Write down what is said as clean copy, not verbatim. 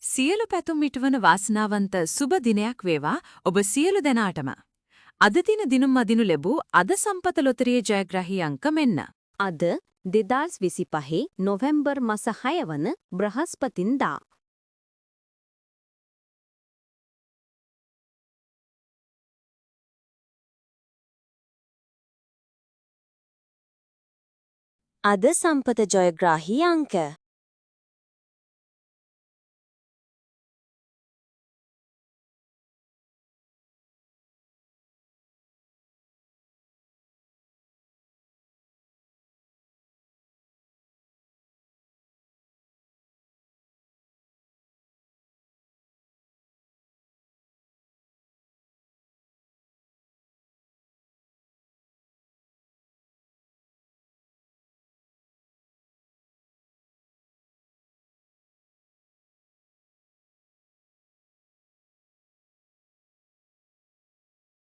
සියලු පැතුම් ඉටුවන වාසනාවන්ත සුබ දිනයක් වේවා ඔබ සියලු දෙනාටම. අද දින දිනුම් අදිනු ලැබූ අද සම්පත ලොතරියේ ජයග්‍රාහී අංක මෙන්න. අද 2025 නොවැම්බර් මස 6 වන බ්‍රහස්පතින්දා. අද සම්පත ජයග්‍රාහී අංක